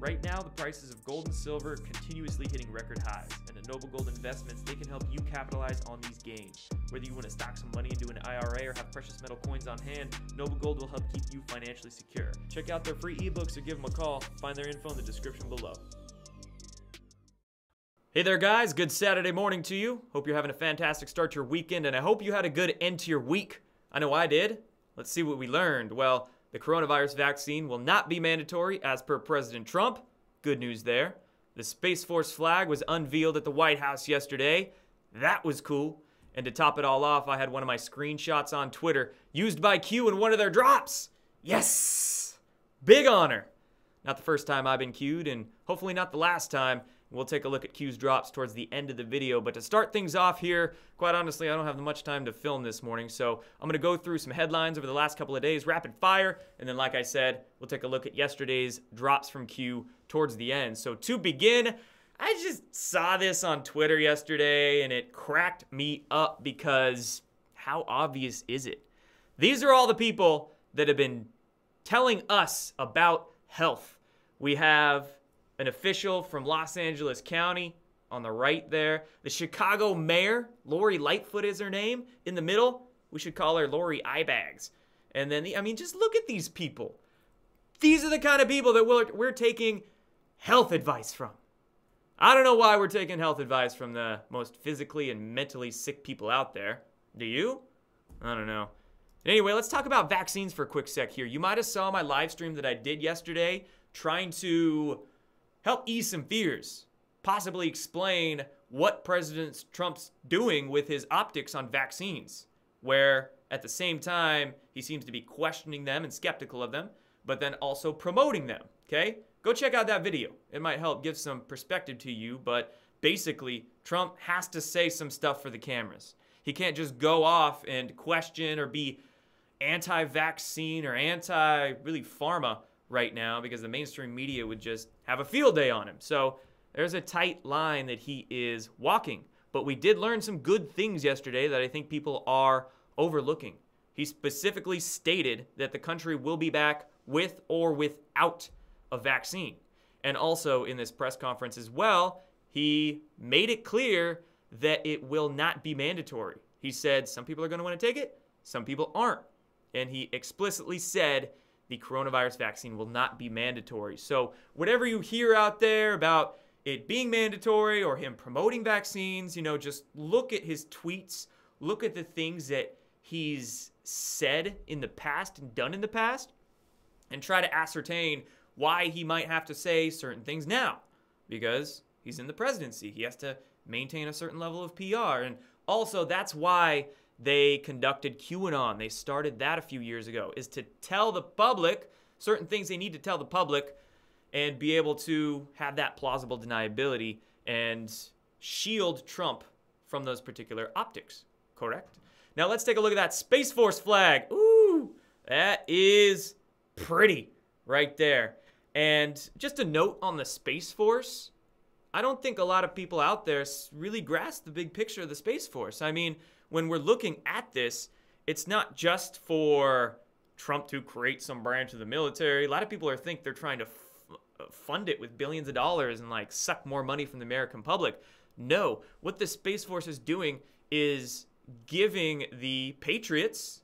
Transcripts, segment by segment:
Right now, the prices of gold and silver are continuously hitting record highs, and at Noble Gold Investments, they can help you capitalize on these gains. Whether you want to stock some money into an IRA or have precious metal coins on hand, Noble Gold will help keep you financially secure. Check out their free ebooks or give them a call. Find their info in the description below. Hey there guys, good Saturday morning to you. Hope you're having a fantastic start to your weekend, and I hope you had a good end to your week. I know I did. Let's see what we learned. Well, the coronavirus vaccine will not be mandatory as per President Trump. Good news there. The Space Force flag was unveiled at the White House yesterday. That was cool. And to top it all off, I had one of my screenshots on Twitter used by Q in one of their drops. Yes! Big honor. Not the first time I've been Q'd, and hopefully not the last time. We'll take a look at Q's drops towards the end of the video, but to start things off here, quite honestly, I don't have much time to film this morning, so I'm going to go through some headlines over the last couple of days, rapid fire, and then like I said, we'll take a look at yesterday's drops from Q towards the end. So to begin, I just saw this on Twitter yesterday, and it cracked me up because how obvious is it? These are all the people that have been telling us about health. We have an official from Los Angeles County on the right there. The Chicago mayor, Lori Lightfoot is her name. In the middle, we should call her Lori Eyebags. And then, just look at these people. These are the kind of people that we're taking health advice from. I don't know why we're taking health advice from the most physically and mentally sick people out there. Do you? I don't know. Anyway, let's talk about vaccines for a quick sec here. You might have saw my live stream that I did yesterday trying to help ease some fears, possibly explain what President Trump's doing with his optics on vaccines, where at the same time, he seems to be questioning them and skeptical of them, but then also promoting them, okay? Go check out that video. It might help give some perspective to you, but basically, Trump has to say some stuff for the cameras. He can't just go off and question or be anti-vaccine or anti-really pharma right now because the mainstream media would just have a field day on him. So there's a tight line that he is walking. But we did learn some good things yesterday that I think people are overlooking. He specifically stated that the country will be back with or without a vaccine. And also in this press conference as well, he made it clear that it will not be mandatory. He said some people are going to want to take it, some people aren't. And he explicitly said the coronavirus vaccine will not be mandatory. So whatever you hear out there about it being mandatory or him promoting vaccines, just look at his tweets, look at the things that he's said in the past and done in the past, and try to ascertain why he might have to say certain things now. Because he's in the presidency. He has to maintain a certain level of PR. And also that's why they conducted QAnon. They started that a few years ago, is to tell the public certain things they need to tell the public and be able to have that plausible deniability and shield Trump from those particular optics, correct? Now let's take a look at that Space Force flag. Ooh, that is pretty right there. And just a note on the Space Force, I don't think a lot of people out there really grasp the big picture of the Space Force. When we're looking at this, it's not just for Trump to create some branch of the military. A lot of people think they're trying to fund it with billions of dollars and suck more money from the American public. No, what the Space Force is doing is giving the patriots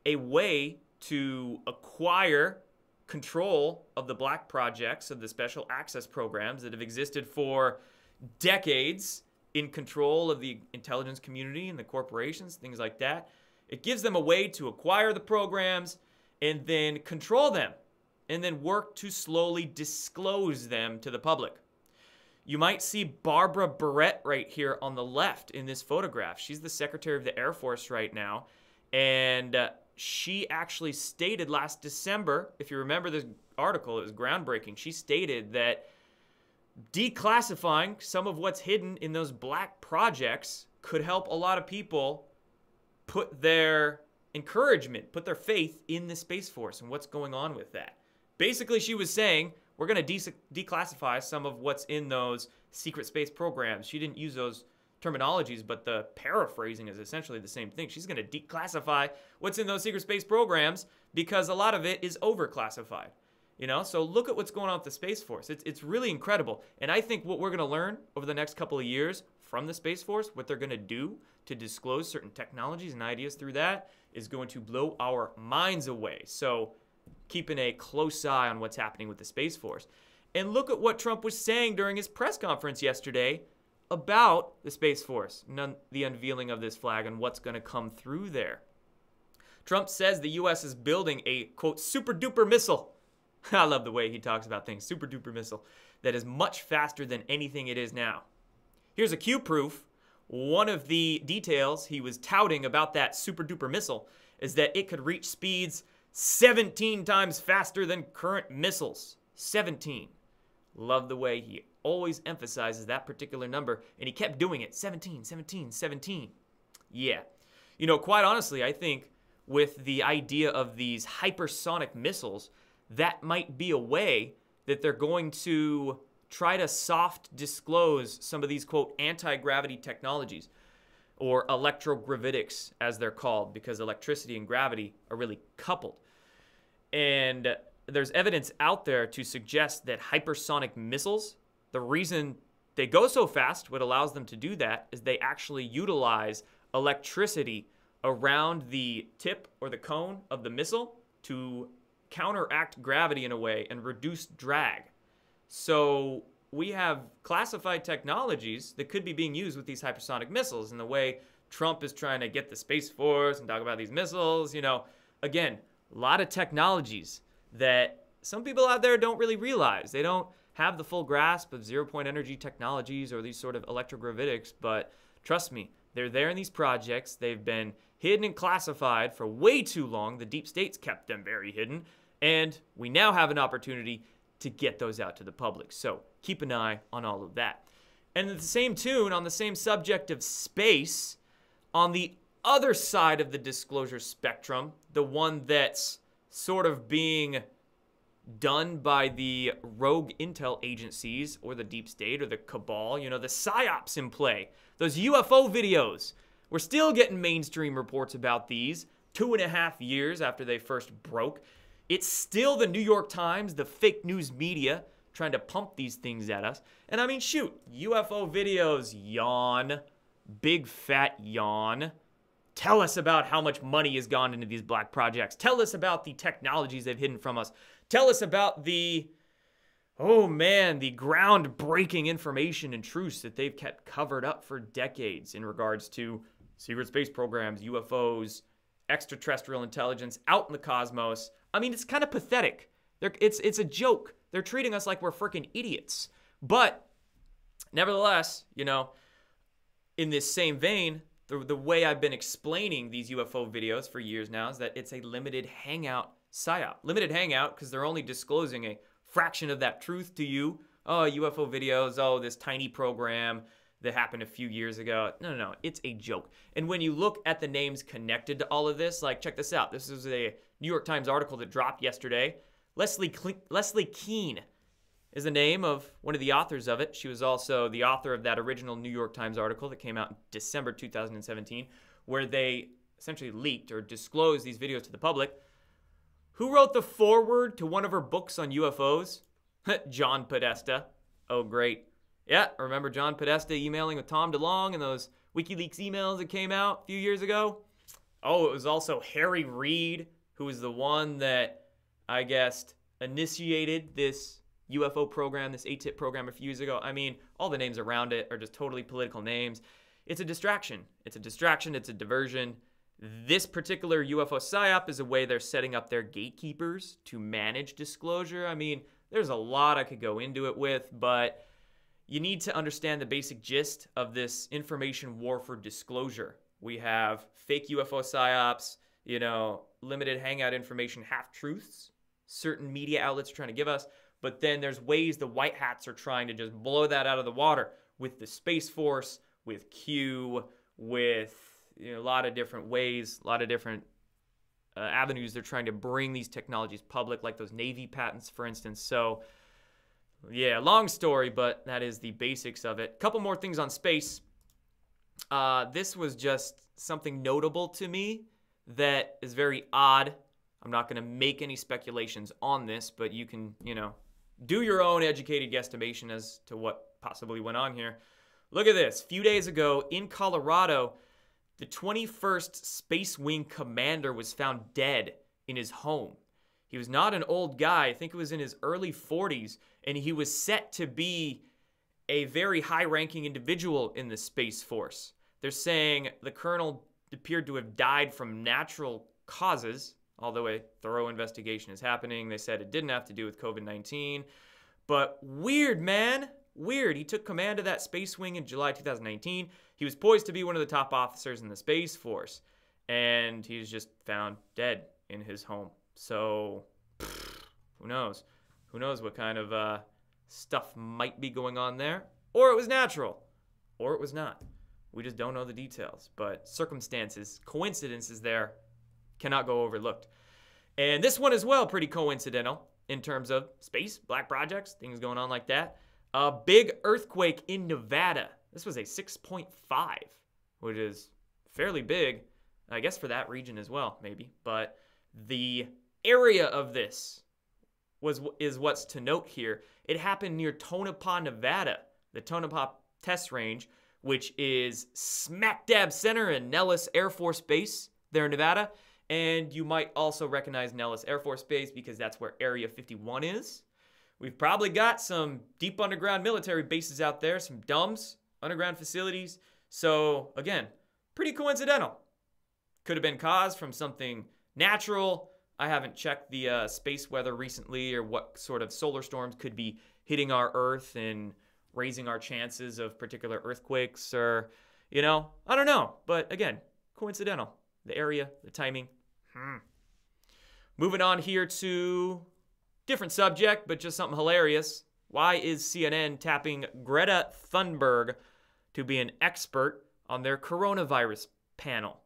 a way to acquire control of the black projects of the special access programs that have existed for decades, in control of the intelligence community and the corporations, things like that. It gives them a way to acquire the programs and then control them and then work to slowly disclose them to the public. You might see Barbara Barrett right here on the left in this photograph. She's the Secretary of the Air Force right now, and she actually stated last December, if you remember this article, it was groundbreaking. She stated that declassifying some of what's hidden in those black projects could help a lot of people put their encouragement, put their faith in the Space Force and what's going on with that. Basically, she was saying, we're going to declassify some of what's in those secret space programs. She didn't use those terminologies, but the paraphrasing is essentially the same thing. She's going to declassify what's in those secret space programs because a lot of it is overclassified. You know, so look at what's going on with the Space Force. It's really incredible. And I think what we're going to learn over the next couple of years from the Space Force, what they're going to do to disclose certain technologies and ideas through that, is going to blow our minds away. So keeping a close eye on what's happening with the Space Force. And look at what Trump was saying during his press conference yesterday about the Space Force, the unveiling of this flag and what's going to come through there. Trump says the U.S. is building a, quote, super-duper missile. I love the way he talks about things. Super-duper missile that is much faster than anything it is now. Here's a Q proof. One of the details he was touting about that super-duper missile is that it could reach speeds 17 times faster than current missiles. 17. Love the way he always emphasizes that particular number, and he kept doing it. 17, 17, 17. Yeah. You know, quite honestly, I think with the idea of these hypersonic missiles, that might be a way that they're going to try to soft disclose some of these, quote, anti-gravity technologies, or electrogravitics, as they're called, because electricity and gravity are really coupled. And there's evidence out there to suggest that hypersonic missiles, the reason they go so fast, what allows them to do that, is they actually utilize electricity around the tip or the cone of the missile to counteract gravity in a way and reduce drag. So we have classified technologies that could be being used with these hypersonic missiles, and the way Trump is trying to get the Space Force and talk about these missiles, you know, again, a lot of technologies that some people out there don't really realize. They don't have the full grasp of zero-point energy technologies or these sort of electrogravitics, but trust me, they're there in these projects. They've been hidden and classified for way too long. The deep state's kept them very hidden, and we now have an opportunity to get those out to the public. So keep an eye on all of that. And in the same tune, on the same subject of space, on the other side of the disclosure spectrum, the one that's sort of being done by the rogue intel agencies or the deep state or the cabal, you know, the psyops in play, those UFO videos. We're still getting mainstream reports about these 2.5 years after they first broke. It's still the New York Times, the fake news media, trying to pump these things at us. And I mean, shoot, UFO videos, yawn, big fat yawn. Tell us about how much money has gone into these black projects. Tell us about the technologies they've hidden from us. Tell us about the, oh man, the groundbreaking information and truths that they've kept covered up for decades in regards to secret space programs, UFOs, extraterrestrial intelligence out in the cosmos. I mean, it's kind of pathetic. It's a joke. They're treating us like we're freaking idiots. But nevertheless, you know, in this same vein, the way I've been explaining these UFO videos for years now is that it's a limited hangout psyop. Limited hangout because they're only disclosing a fraction of that truth to you. Oh, UFO videos, oh, this tiny program that happened a few years ago. No, it's a joke. And when you look at the names connected to all of this, like, check this out. This is a New York Times article that dropped yesterday. Leslie Keene is the name of one of the authors of it. She was also the author of that original New York Times article that came out in December 2017, where they essentially leaked or disclosed these videos to the public. Who wrote the foreword to one of her books on UFOs? John Podesta. Oh, great. Yeah, remember John Podesta emailing with Tom DeLonge and those WikiLeaks emails that came out a few years ago? Oh, it was also Harry Reid, who was the one that, I guess, initiated this UFO program, this ATIP program a few years ago. I mean, all the names around it are just totally political names. It's a distraction. It's a distraction. It's a diversion. This particular UFO psyop is a way they're setting up their gatekeepers to manage disclosure. I mean, there's a lot I could go into it with, but you need to understand the basic gist of this information war for disclosure. We have fake UFO psyops, you know, limited hangout information, half-truths, certain media outlets trying to give us, but then there's ways the white hats are trying to just blow that out of the water with the Space Force, with Q, with, you know, a lot of different ways, a lot of different avenues they're trying to bring these technologies public, like those Navy patents, for instance. So, yeah, long story, but that is the basics of it. Couple more things on space. This was just something notable to me that is very odd. I'm not going to make any speculations on this, but you can, do your own educated guesstimation as to what possibly went on here. Look at this. A few days ago in Colorado, the 21st Space Wing commander was found dead in his home. He was not an old guy. I think it was in his early 40s, and he was set to be a very high-ranking individual in the Space Force. They're saying the colonel appeared to have died from natural causes, although a thorough investigation is happening. They said it didn't have to do with COVID-19. But weird, man. Weird. He took command of that Space Wing in July 2019. He was poised to be one of the top officers in the Space Force. And he's just found dead in his home. So, who knows? Who knows what kind of stuff might be going on there? Or it was natural. Or it was not. We just don't know the details. But circumstances, coincidences there cannot go overlooked. And this one as well, pretty coincidental in terms of space, black projects, things going on like that. A big earthquake in Nevada. This was a 6.5, which is fairly big, I guess for that region as well, maybe. But the area of this is what's to note here. It happened near Tonopah, Nevada, the Tonopah Test Range, which is smack dab center in Nellis Air Force Base there in Nevada. And you might also recognize Nellis Air Force Base because that's where Area 51 is. We've probably got some deep underground military bases out there, some DUMBs, underground facilities. So, again, pretty coincidental. Could have been caused from something natural. I haven't checked the space weather recently or what sort of solar storms could be hitting our Earth and raising our chances of particular earthquakes or, I don't know. But, again, coincidental. The area, the timing. Moving on here to different subject, but just something hilarious. Why is CNN tapping Greta Thunberg to be an expert on their coronavirus panel?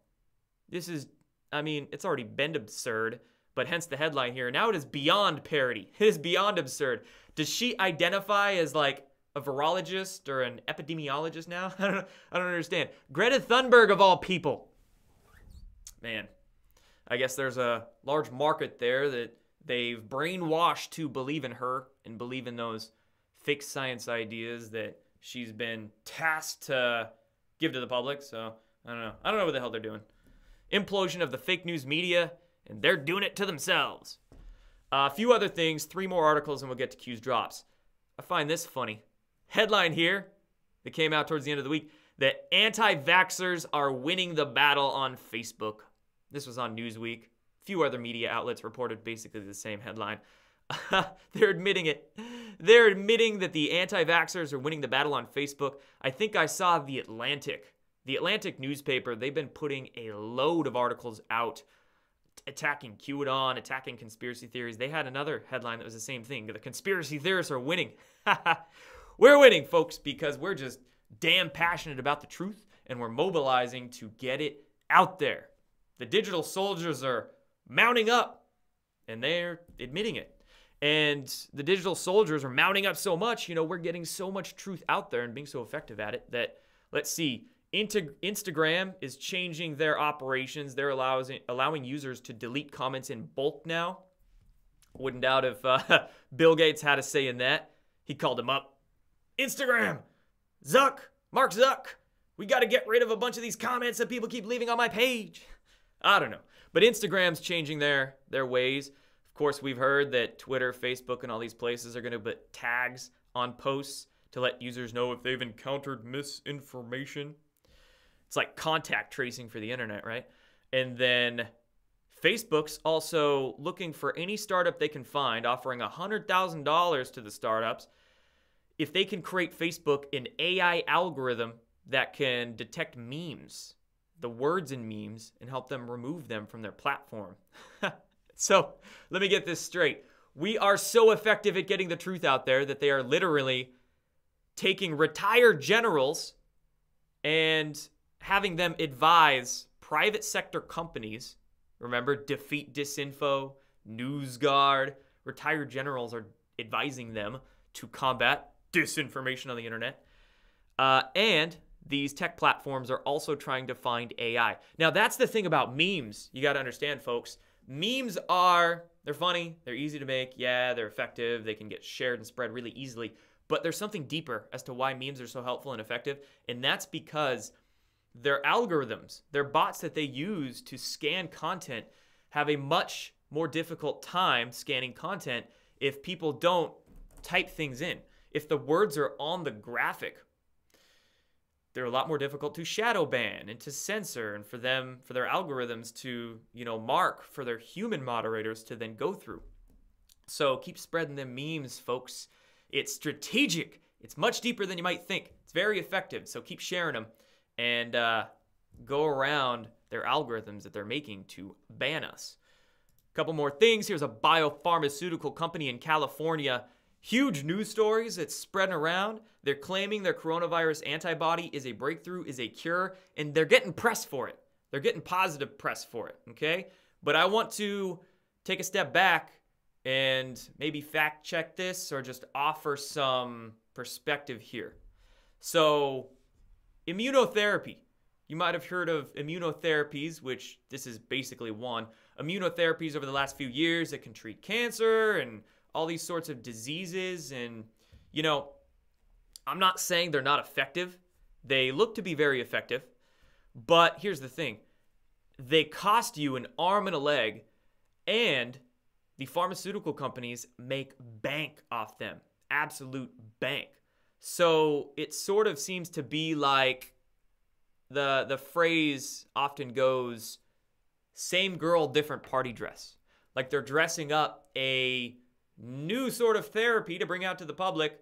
This is, it's already been absurd, but hence the headline here. Now it is beyond parody. It is beyond absurd. Does she identify as like a virologist or an epidemiologist now? I don't understand. Greta Thunberg of all people. Man, I guess there's a large market there that they've brainwashed to believe in her and believe in those fake science ideas that she's been tasked to give to the public. So, I don't know. I don't know what the hell they're doing. Implosion of the fake news media, and they're doing it to themselves. A few other things, 3 more articles, and we'll get to Q's drops. I find this funny. Headline here that came out towards the end of the week, that anti-vaxxers are winning the battle on Facebook. This was on Newsweek. A few other media outlets reported basically the same headline. They're admitting it. They're admitting that the anti-vaxxers are winning the battle on Facebook. I think I saw The Atlantic. The Atlantic newspaper, they've been putting a load of articles out attacking QAnon, attacking conspiracy theories. They had another headline that was the same thing. The conspiracy theorists are winning. We're winning, folks, because we're just damn passionate about the truth, and we're mobilizing to get it out there. The digital soldiers are mounting up, and they're admitting it. And the digital soldiers are mounting up so much, we're getting so much truth out there and being so effective at it that, let's see, Instagram is changing their operations. They're allowing users to delete comments in bulk now. Wouldn't doubt if Bill Gates had a say in that. He called him up. Instagram, Mark Zuck, we got to get rid of a bunch of these comments that people keep leaving on my page. I don't know. But Instagram's changing their ways. Of course, we've heard that Twitter, Facebook, and all these places are going to put tags on posts to let users know if they've encountered misinformation. It's like contact tracing for the internet, right? And then Facebook's also looking for any startup they can find, offering $100,000 to the startups if they can create Facebook an AI algorithm that can detect memes, the words in memes, and help them remove them from their platform. So let me get this straight. We are so effective at getting the truth out there that they are literally taking retired generals and having them advise private sector companies. Remember, Defeat Disinfo, NewsGuard. Retired generals are advising them to combat disinformation on the internet. And these tech platforms are also trying to find AI. Now, that's the thing about memes. You got to understand, folks. Memes they're funny, they're easy to make, yeah, they're effective, they can get shared and spread really easily, but there's something deeper as to why memes are so helpful and effective, and that's because their algorithms, their bots that they use to scan content have a much more difficult time scanning content if people don't type things in. If the words are on the graphic, they're a lot more difficult to shadow ban and to censor, and for their algorithms to, mark for their human moderators to then go through. So keep spreading them memes, folks. It's strategic. It's much deeper than you might think. It's very effective. So keep sharing them and go around their algorithms that they're making to ban us. A couple more things. Here's a biopharmaceutical company in California. Huge news stories that's spreading around. They're claiming their coronavirus antibody is a breakthrough, is a cure, and they're getting press for it. They're getting positive press for it, okay? But I want to take a step back and maybe fact check this or just offer some perspective here. So, immunotherapy. You might have heard of immunotherapies, which this is basically one. Immunotherapies over the last few years that can treat cancer and all these sorts of diseases. And, I'm not saying they're not effective. They look to be very effective. But here's the thing. They cost you an arm and a leg, and the pharmaceutical companies make bank off them. Absolute bank. So it sort of seems to be like the phrase often goes, same girl, different party dress. Like they're dressing up a new sort of therapy to bring out to the public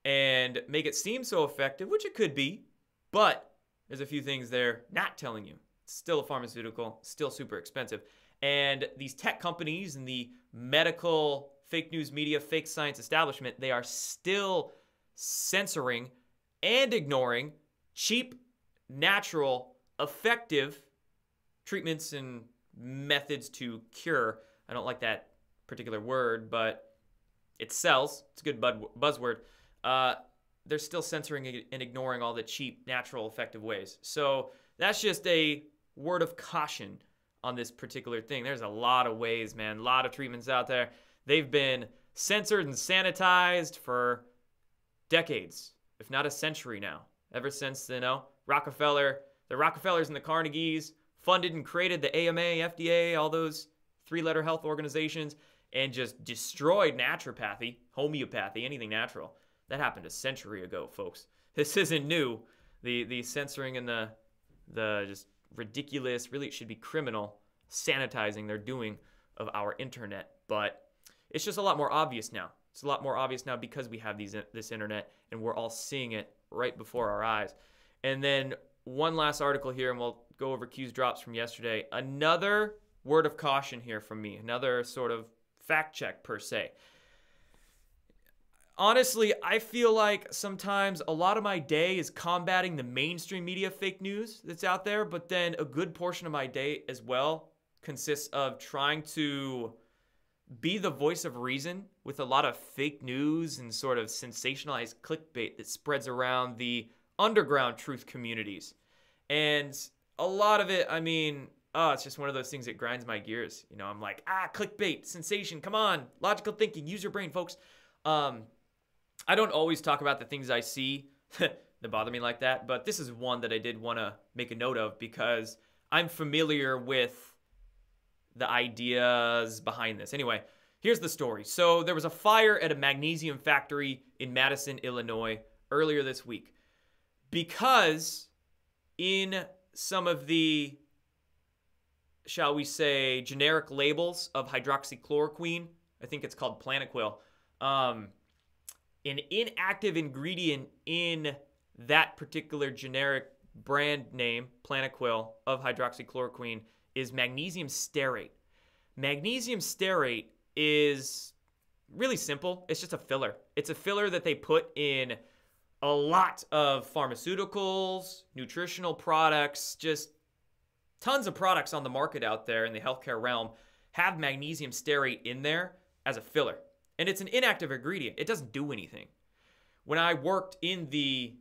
and make it seem so effective, which it could be, but there's a few things they're not telling you. It's still a pharmaceutical, still super expensive. And these tech companies and the medical, fake news media, fake science establishment, they are still censoring and ignoring cheap, natural, effective treatments and methods to cure. I don't like that particular word, but it sells. It's a good buzzword. They're still censoring and ignoring all the cheap, natural, effective ways. So that's just a word of caution on this particular thing. There's a lot of ways, man, a lot of treatments out there. They've been censored and sanitized for decades, if not a century now. Ever since, the Rockefellers and the Carnegies funded and created the AMA, FDA, all those three-letter health organizations, and just destroyed naturopathy, homeopathy, anything natural. That happened a century ago, folks. This isn't new. The censoring and the just ridiculous, really it should be criminal, sanitizing they're doing of our internet. But it's just a lot more obvious now. It's a lot more obvious now because we have this internet and we're all seeing it right before our eyes. And then one last article here, and we'll go over Q's drops from yesterday. Another word of caution here from me, another sort of fact check per se. Honestly, I feel like sometimes a lot of my day is combating the mainstream media fake news that's out there, but then a good portion of my day as well consists of trying to be the voice of reason with a lot of fake news and sort of sensationalized clickbait that spreads around the underground truth communities. And a lot of it, it's just one of those things that grinds my gears. I'm like, clickbait, sensation, come on, logical thinking, use your brain, folks. I don't always talk about the things I see that bother me like that, but this is one that I did want to make a note of because I'm familiar with the ideas behind this. Anyway, here's the story. So there was a fire at a magnesium factory in Madison, Illinois earlier this week because in some of the, shall we say, generic labels of hydroxychloroquine, I think it's called Planaquil, an inactive ingredient in that particular generic brand name, Planaquil, of hydroxychloroquine is magnesium stearate. Magnesium stearate is really simple. It's just a filler. It's a filler that they put in a lot of pharmaceuticals, nutritional products, just tons of products on the market out there in the healthcare realm have magnesium stearate in there as a filler. And it's an inactive ingredient. It doesn't do anything. When I worked in the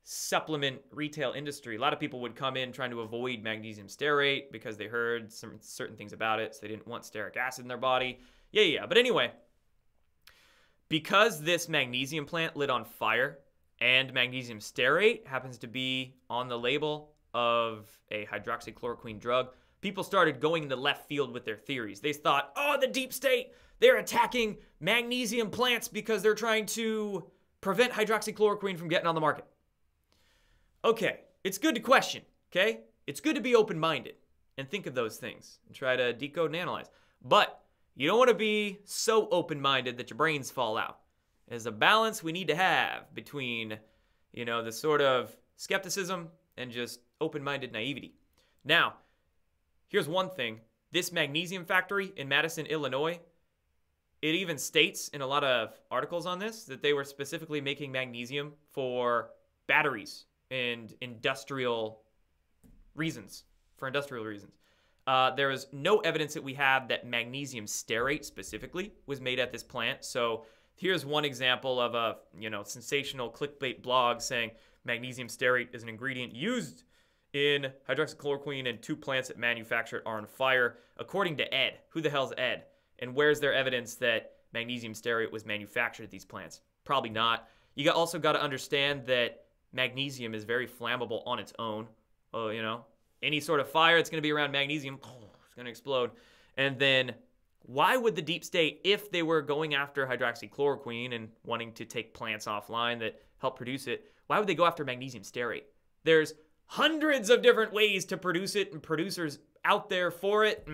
supplement retail industry. A lot of people would come in trying to avoid magnesium stearate because they heard some certain things about it, so they didn't want stearic acid in their body. Yeah. But anyway, because this magnesium plant lit on fire and magnesium stearate happens to be on the label of a hydroxychloroquine drug, people started going into left field with their theories. They thought, oh, the deep state, they're attacking magnesium plants because they're trying to prevent hydroxychloroquine from getting on the market. Okay, it's good to question, okay? It's good to be open-minded and think of those things and try to decode and analyze. But you don't want to be so open-minded that your brains fall out. There's a balance we need to have between, the sort of skepticism and just open-minded naivety. Now, here's one thing. This magnesium factory in Madison, Illinois, it even states in a lot of articles on this that they were specifically making magnesium for batteries and industrial reasons, There is no evidence that we have that magnesium stearate specifically was made at this plant. So here's one example of a, sensational clickbait blog saying magnesium stearate is an ingredient used in hydroxychloroquine, and 2 plants that manufacture it are on fire, according to Ed. Who the hell's Ed? And where's their evidence that magnesium stearate was manufactured at these plants? Probably not. You also got to understand that magnesium is very flammable on its own. Any sort of fire that's going to be around magnesium, it's going to explode. And then why would the deep state, if they were going after hydroxychloroquine and wanting to take plants offline that help produce it, why would they go after magnesium stearate? There's hundreds of different ways to produce it and producers out there for it.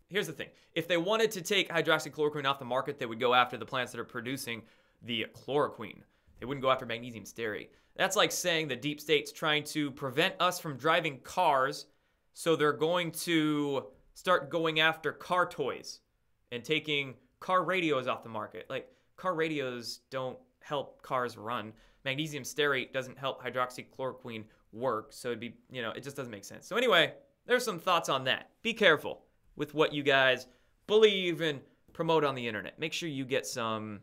Here's the thing. If they wanted to take hydroxychloroquine off the market, they would go after the plants that are producing the chloroquine. They wouldn't go after magnesium stearate. That's like saying the deep state's trying to prevent us from driving cars, so they're going to start going after car toys and taking car radios off the market. Like, car radios don't help cars run. Magnesium stearate doesn't help hydroxychloroquine work, so it'd be, it just doesn't make sense. So anyway, there's some thoughts on that. Be careful with what you guys believe and promote on the internet. Make sure you get some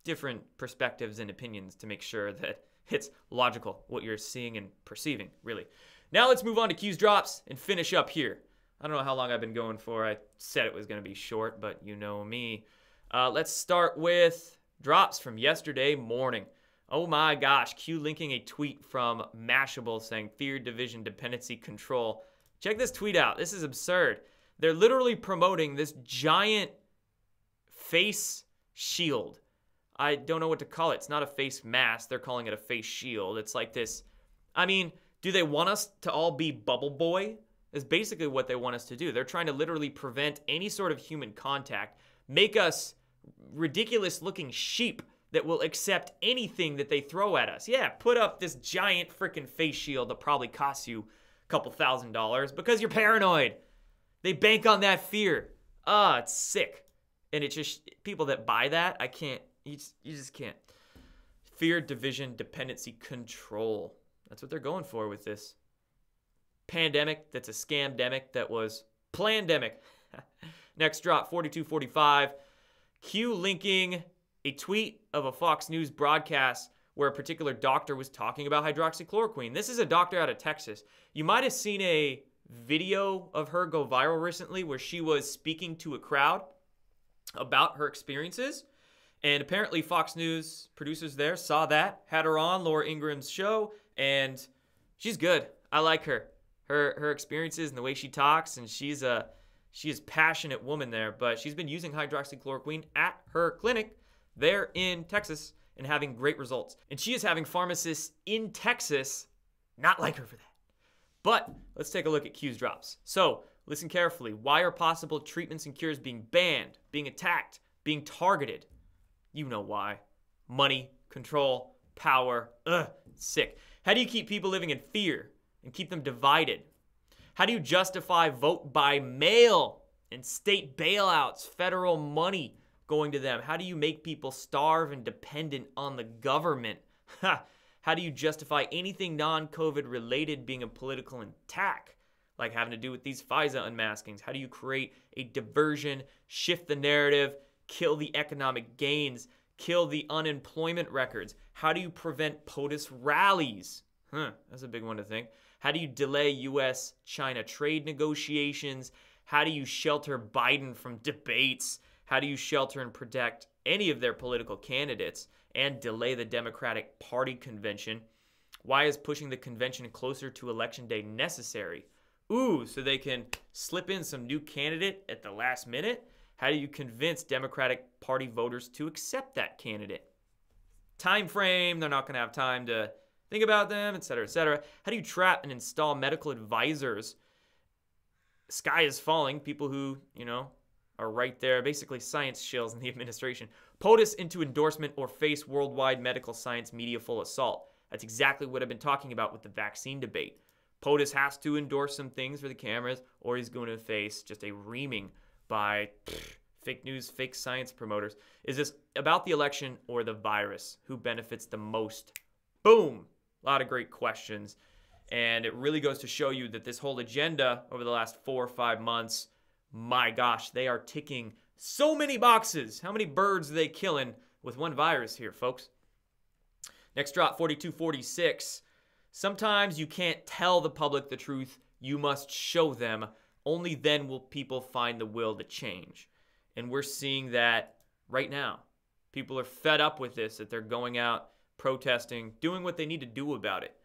different perspectives and opinions to make sure that it's logical what you're seeing and perceiving, really. Now let's move on to Q's drops and finish up here. I don't know how long I've been going for. I said it was going to be short, but you know me. Let's start with drops from yesterday morning. Oh my gosh, Q linking a tweet from Mashable saying fear, division, dependency, control. Check this tweet out. This is absurd. They're literally promoting this giant face shield. I don't know what to call it. It's not a face mask. They're calling it a face shield. It's like this. I mean, do they want us to all be bubble boy? Is basically what they want us to do. They're trying to literally prevent any sort of human contact, make us ridiculous looking sheep that will accept anything that they throw at us. Yeah, put up this giant freaking face shield that probably costs you a couple $1,000s because you're paranoid. They bank on that fear. It's sick. And it's just people that buy that, I can't, you just can't. Fear, division, dependency, control. That's what they're going for with this pandemic that's a scamdemic that was plandemic. Next drop, 4245. Q linking a tweet of a Fox News broadcast where a particular doctor was talking about hydroxychloroquine. This is a doctor out of Texas. You might have seen a video of her go viral recently where she was speaking to a crowd about her experiences. And apparently Fox News producers there saw that, had her on Laura Ingram's show, and she's good. I like her. Her experiences and the way she talks, and she is a passionate woman there, but she's been using hydroxychloroquine at her clinic there in Texas and having great results. And she is having pharmacists in Texas not like her for that. But let's take a look at Q's drops. So listen carefully. Why are possible treatments and cures being banned, being attacked, being targeted? You know why. Money, control, power. Sick. How do you keep people living in fear and keep them divided? How do you justify vote by mail and state bailouts, federal money going to them? How do you make people starve and dependent on the government? How do you justify anything non-COVID related being a political attack, like having to do with these FISA unmaskings? How do you create a diversion, shift the narrative, kill the economic gains, kill the unemployment records? How do you prevent POTUS rallies? That's a big one to think. How do you delay U.S.-China trade negotiations? How do you shelter Biden from debates? How do you shelter and protect any of their political candidates and delay the Democratic Party convention? Why is pushing the convention closer to Election Day necessary? Ooh, so they can slip in some new candidate at the last minute? How do you convince Democratic Party voters to accept that candidate? Time frame, they're not going to have time to think about them, etc., etc. How do you trap and install medical advisors? Sky is falling, people who, are right there, basically science shills in the administration. POTUS into endorsement or face worldwide medical science media full assault. That's exactly what I've been talking about with the vaccine debate. POTUS has to endorse some things for the cameras, or he's going to face just a reaming by fake news, fake science promoters. Is this about the election or the virus? Who benefits the most? Boom! A lot of great questions. And it really goes to show you that this whole agenda over the last 4 or 5 months, my gosh, they are ticking so many boxes. How many birds are they killing with one virus here, folks? Next drop, 4246. Sometimes you can't tell the public the truth. You must show them. Only then will people find the will to change. And we're seeing that right now. People are fed up with this, that they're going out, protesting, doing what they need to do about it.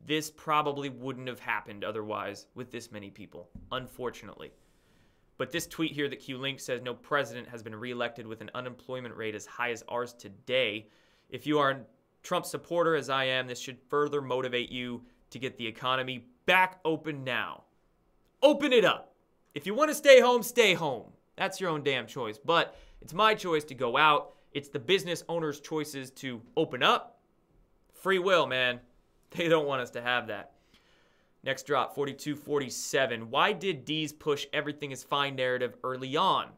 This probably wouldn't have happened otherwise with this many people, unfortunately. But this tweet here that Q linked says no president has been reelected with an unemployment rate as high as ours today. If you are a Trump supporter, as I am, this should further motivate you to get the economy back open now. Open it up. If you want to stay home, stay home. That's your own damn choice. But it's my choice to go out. It's the business owner's choices to open up. Free will, man. They don't want us to have that. Next drop, 4247. Why did D's push everything is fine narrative early on?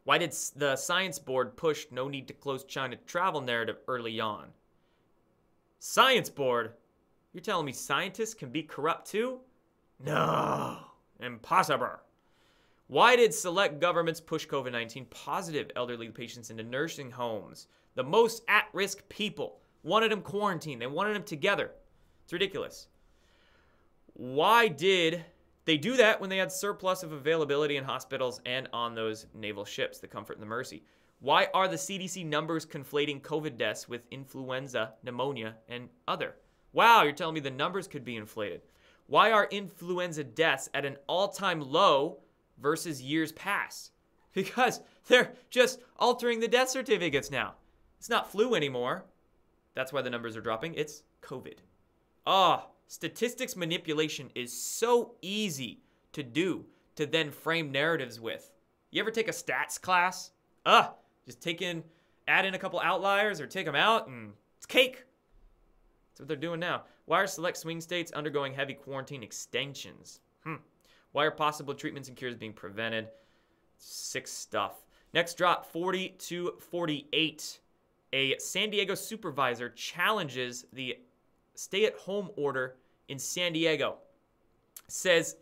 Why did the Science Board push no need to close China travel narrative early on? Science Board? You're telling me scientists can be corrupt too? No, impossible. Why did select governments push COVID-19 positive elderly patients into nursing homes? The most at-risk people wanted them quarantined. They wanted them together. It's ridiculous. Why did they do that when they had surplus of availability in hospitals and on those naval ships, the Comfort and the Mercy? Why are the CDC numbers conflating COVID deaths with influenza, pneumonia, and other? Wow, you're telling me the numbers could be inflated. Why are influenza deaths at an all-time low versus years past? Because they're just altering the death certificates now. It's not flu anymore. That's why the numbers are dropping. It's COVID. Statistics manipulation is so easy to do, to then frame narratives with. You ever take a stats class? Just add in a couple outliers or take them out and it's cake. That's what they're doing now. Why are select swing states undergoing heavy quarantine extensions? Why are possible treatments and cures being prevented? Sick stuff. Next drop, 4248. A San Diego supervisor challenges the stay-at-home order in San Diego. Says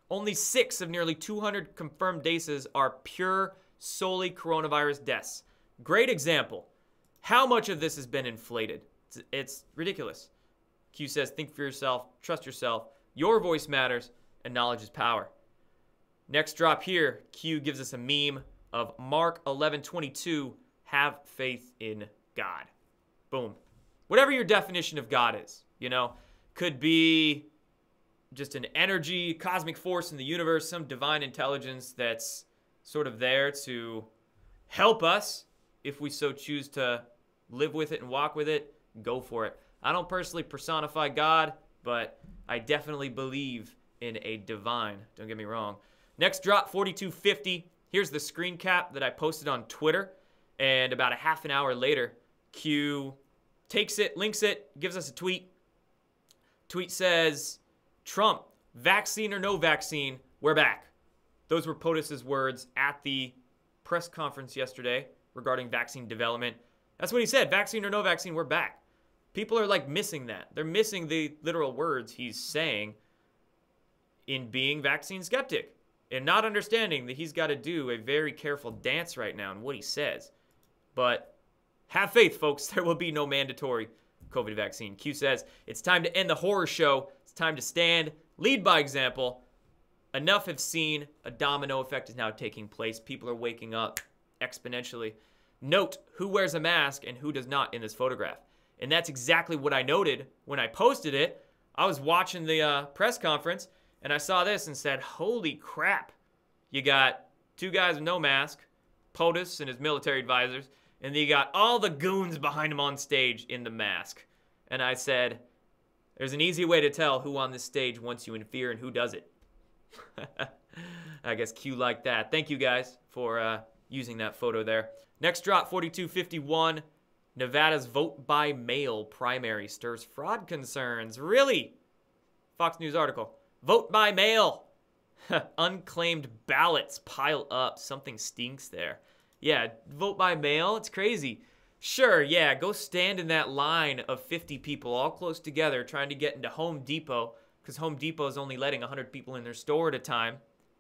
only 6 of nearly 200 confirmed cases are pure, solely coronavirus deaths. Great example. How much of this has been inflated? It's ridiculous. Q says, think for yourself, trust yourself, your voice matters, and knowledge is power. Next drop here, Q gives us a meme of Mark 11:22, have faith in God. Boom. Whatever your definition of God is, could be just an energy, cosmic force in the universe, some divine intelligence that's sort of there to help us if we so choose to live with it and walk with it. Go for it. I don't personally personify God, but I definitely believe in a divine. Don't get me wrong. Next drop, 4250. Here's the screen cap that I posted on Twitter. And about a half an hour later, Q takes it, links it, gives us a tweet. Tweet says, Trump, vaccine or no vaccine, we're back. Those were POTUS's words at the press conference yesterday regarding vaccine development. That's what he said, vaccine or no vaccine, we're back. People are missing that. They're missing the literal words he's saying in being vaccine skeptic and not understanding that he's got to do a very careful dance right now in what he says. But have faith, folks. There will be no mandatory COVID vaccine. Q says, it's time to end the horror show. It's time to stand, lead by example. Enough have seen. A domino effect is now taking place. People are waking up exponentially. Note who wears a mask and who does not in this photograph. And that's exactly what I noted when I posted it. I was watching the press conference, and I saw this and said, holy crap. You got two guys with no mask, POTUS and his military advisors, and then you got all the goons behind him on stage in the mask. And I said, there's an easy way to tell who on this stage wants you in fear and who does it. I guess Q liked that. Thank you guys for using that photo there. Next drop, 4251. Nevada's vote by mail primary stirs fraud concerns. Really? Fox News article. Vote by mail. Unclaimed ballots pile up. Something stinks there. Yeah, vote by mail. It's crazy. Sure, yeah, go stand in that line of 50 people all close together trying to get into Home Depot, because Home Depot is only letting 100 people in their store at a time.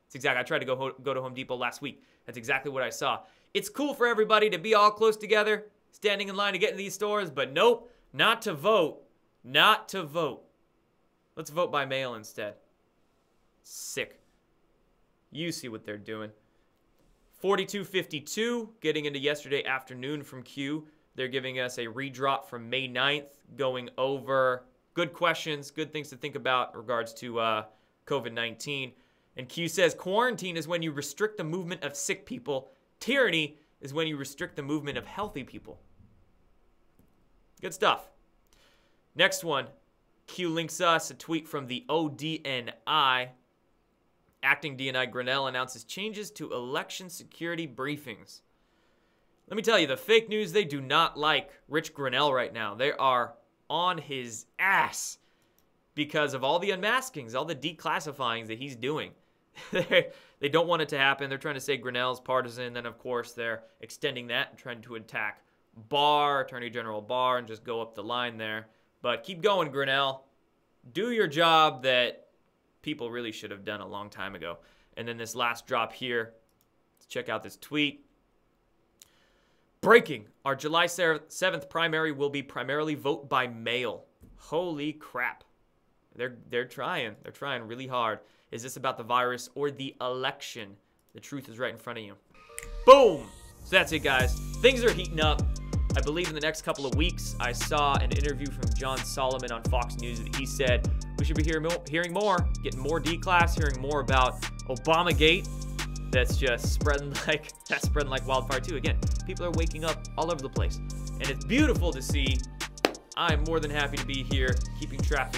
It's exactly. I tried to go to Home Depot last week. That's exactly what I saw. It's cool for everybody to be all close together, standing in line to get in these stores, but nope, not to vote. Not to vote. Let's vote by mail instead. Sick. You see what they're doing. 4252, getting into yesterday afternoon from Q. They're giving us a redrop from May 9th, going over good questions, good things to think about in regards to COVID-19. And Q says, quarantine is when you restrict the movement of sick people. Tyranny is when you restrict the movement of healthy people. Good stuff. Next one, Q links us a tweet from the ODNI. Acting DNI Grinnell announces changes to election security briefings. Let me tell you, the fake news, they do not like Rich Grinnell right now. They are on his ass because of all the unmaskings, all the declassifyings that he's doing. They don't want it to happen. They're trying to say Grinnell's partisan. Then, of course, they're extending that and trying to attack Barr, Attorney General Barr, and just go up the line there. But keep going, Grinnell. Do your job that people really should have done a long time ago. And then this last drop here. Let's check out this tweet. Breaking. Our July 7th primary will be primarily vote by mail. Holy crap. They're trying. They're trying really hard. Is this about the virus or the election? The truth is right in front of you. Boom! So that's it, guys. Things are heating up. I believe in the next couple of weeks, I saw an interview from John Solomon on Fox News that he said we should be hearing more, getting more D-class, hearing more about Obamagate. That's just spreading like wildfire too. Again, people are waking up all over the place, and it's beautiful to see. I'm more than happy to be here, keeping track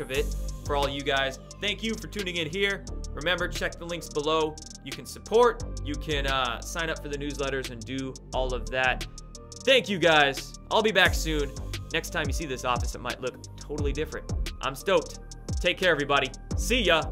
of it for all you guys. Thank you for tuning in here. Remember, check the links below. You can support, you can sign up for the newsletters and do all of that. Thank you guys. I'll be back soon. Next time you see this office, it might look totally different. I'm stoked. Take care, everybody. See ya.